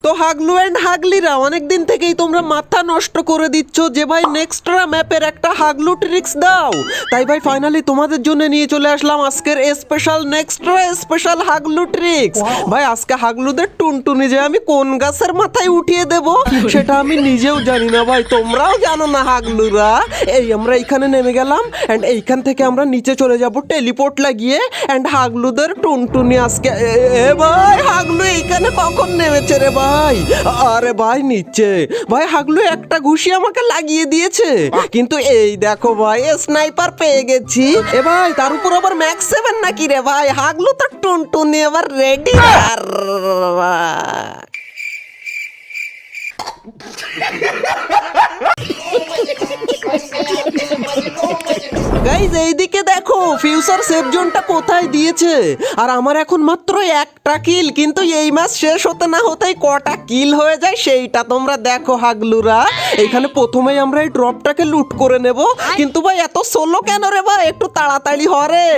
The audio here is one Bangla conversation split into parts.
তো হাগলু এন্ড হাগলিরা অনেকদিন থেকেই তোমরা মাথা নষ্ট করে দিচ্ছ যে ভাই নেক্সট্রা ম্যাপের একটা হাগলু ট্রিক্স দাও। তাই ভাই ফাইনালি তোমাদের জন্য নিয়ে চলে আসলাম আজকের স্পেশাল নেক্সট্রা স্পেশাল হাগলু ট্রিক্স। ভাই আজকে হাগলুদের টুনটুনি যে আমি কোন গাছের মাথায় উঠিয়ে দেব সেটা আমি নিজেও জানি না ভাই, তোমরাও জানো না হাগলুরা। এই আমরা এইখানে নেমে গেলাম এন্ড এইখান থেকে আমরা নিচে চলে যাব টেলিপোর্ট লাগিয়ে এন্ড হাগলুদের টুনটুনি আজকে ভাই হাগলু এইখানে কখন নেমেছে রে ভাই? আরে ভাই নিচে ভাই হাগলু একটা ঘুষি আমাকে লাগিয়ে দিয়েছে, কিন্তু এই দেখো ভাই স্নাইপার পেয়ে গেছি। এ ভাই তার উপর আবার ম্যাক্স 7 নাকি রে ভাই? হাগলু তো টুনটুনি আবার রেডি। গাইজ এইদিকে দেখো ফিউচার সেফ জোনটা কোথায় দিয়েছে, আর আমার এখন মাত্র একটা কিল, কিন্তু এই ম্যাচ শেষ হতে না হতেই কটা কিল হয়ে যায় সেইটা তোমরা দেখো হাগলুরা। এখানে প্রথমেই আমরা এই ড্রপটাকে লুট করে নেব, কিন্তু ভাই এত সোলো কেন রে ভাই? একটু তাড়াতাড়ি হরে।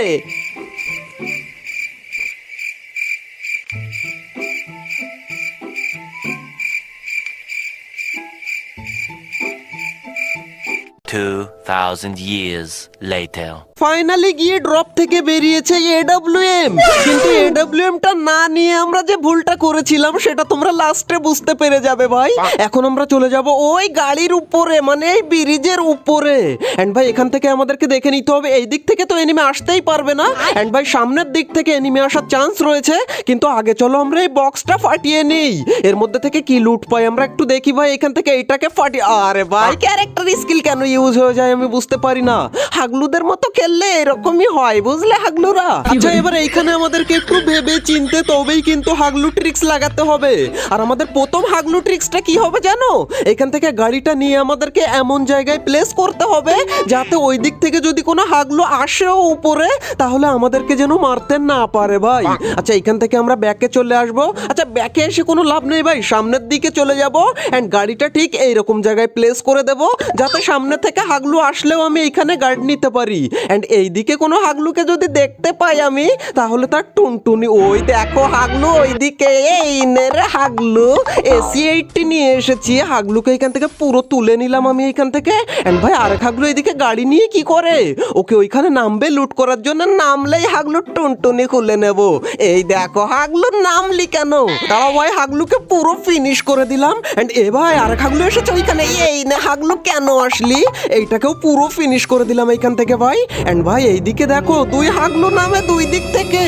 ফাইনালি গিয়ে ড্রপ থেকে বেরিয়েছে এডব্লিউএম, কিন্তু এডব্লিউএমটা না নিয়ে আমরা যে ভুলটা করেছিলাম সেটা তোমরা লাস্টে বুঝতে পেরে যাবে ভাই। এখন আমরা চলে যাব ওই গাড়ির উপরে, মানে এই ব্রিজের উপরে। এন্ড ভাই এখান থেকে আমাদেরকে দেখে নিতে হবে, এই দিক থেকে তো এনিমি আসতেই পারবে না, এন্ড ভাই সামনের দিক থেকে এনিমি আসার চান্স রয়েছে। কিন্তু আগে চলো আমরা এই বক্সটা ফাটিয়ে নেই, এর মধ্যে থেকে কি লুট পাই আমরা একটু দেখি ভাই। এখান থেকে এইটাকে ফাটিয়ে, আরে ভাই ক্যারেক্টার স্কিল কেন ইউজ হয়ে যায় আমি বুঝতে পারি না। হাগলুদের মতো খেললে এরকমই হয় বুঝলে হাগলুরা। আচ্ছা এবার এইখানে আমাদেরকে একটু ভেবে চিনতে তবেই কিন্তু হাগলু ট্রিক্স লাগাতে হবে। আর আমাদের প্রথম হাগলু ট্রিক্সটা কি হবে জানো? এখান থেকে গাড়িটা নিয়ে আমাদেরকে এমন জায়গায় প্লেস করতে হবে যাতে ওই দিক থেকে যদি কোনো হাগলু আসেও উপরে তাহলে আমাদেরকে যেন মারতে না পারে ভাই। আচ্ছা এখান থেকে আমরা ব্যাকে চলে আসবো। আচ্ছা ব্যাকে এসে কোনো লাভ নেই ভাই, সামনের দিকে চলে যাব এন্ড গাড়িটা ঠিক এইরকম জায়গায় প্লেস করে দেব যাতে সামনে থেকে হাগলু আসলেও আমি এইখানে গার্ড নিতে পারি। এন্ড এইদিকে কোনো হাগলুকে যদি দেখতে পাই আমি তাহলে তার টুনটুনি, ওই দেখো হাগলু ওইদিকে, এই নে রে হাগলু AC-80 নিয়ে এসেছি। হাগলুকে এখান থেকে পুরো তুলে নিলাম আমি এইখান থেকে। এন্ড ভাই আরেক হাগলু এইদিকে গাড়ি নিয়ে কি করে? ওকে ওইখানে নামবে লুট করার জন্য, নামলেই হাগলুর টুনটুনি খুলে নেব। এই দেখো হাগলু নামলি কেন? তাও ভাই হাগলুকে পুরো ফিনিশ করে দিলাম। এন্ড এ ভাই আরেক হাগলু এসেছে ওইখানে, এই নে হাগলু কেন আসলি? এইটাকেও পুরো ফিনিশ করে দিলাম এইখান থেকে ভাই। এন্ড ভাই এইদিকে দেখো দুই হাগলু নামে দুই দিক থেকে,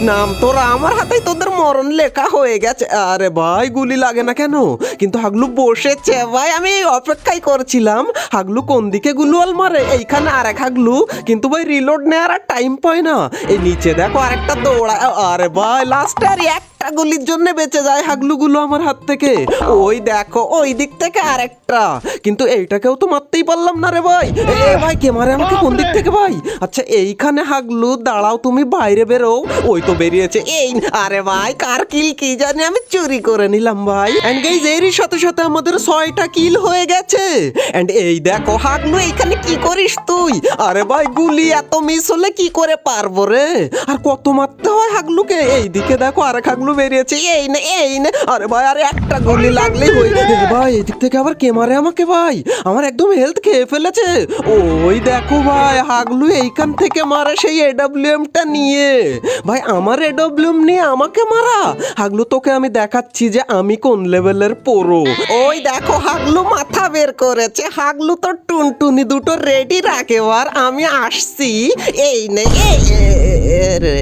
নাম তোরা আমার হাতেই তোদের মরণ লেখা হয়ে গেছে। আরে ভাই গুলি লাগে না কেন? কিন্তু হাগলু বসেছে ভাই, আমি অপেক্ষাই করছিলাম হাগলু কোন দিকে গুলওয়াল মারে। এইখানে আরেক হাগলু, কিন্তু ভাই রিলোড নেওয়ার আর টাইম পায় না। এই নিচে দেখো আরেকটা দৌড়ায়, আরে ভাই লাস্টে আর একটা গুলির জন্য বেঁচে যায় হাগলুগুলো আমার হাত থেকে। ওই দেখো ওই দিক থেকে আরেকটা, কিন্তু এইটাকেও তো মারতেই পারলাম না রে ভাই। এ ভাই কে মারে আমাকে কোন দিক থেকে ভাই? আচ্ছা এইখানে হাগলু দাঁড়াও তুমি বাইরে বেরো, ওই তো বেরিয়েছে। এই আরে ভাই কার কিল কি জানি আমি চুরি করে নিলাম ভাই। এন্ড গাইস এরই সাথে সাথে আমাদের 6টা কিল হয়ে গেছে। এন্ড এই দেখো হাগলু এইখানে কি করিস তুই? আরে ভাই গুলি এত মিস হলে কি করে পারবো রে? আর কত মারতে হয় হাগলুকে? এইদিকে দেখো আরেক হাগলু বেরিয়েছে, এই না এই না। আরে ভাই আরে একটা গুলি লাগলেই হয়ে যাবে ভাই। এদিক থেকে আবার কে মারে আমাকে ভাই? আমার একদম হেলথ খেয়ে ফেলেছে। ওই দেখো ভাই হাগলু এইখান থেকে মারে সেই এডব্লিউএমটা নিয়ে। ভাই আমার এডব্লিউএম নিয়ে আমাকে মারা? হাগলু তোকে আমি দেখাচ্ছি যে আমি কোন লেভেলের প্রো। ওই দেখো হাগলু মাথা বের করেছে। হাগলু তো টুনটুনি দুটো রেডি রাখে, আর আমি আসছি। এই নে রে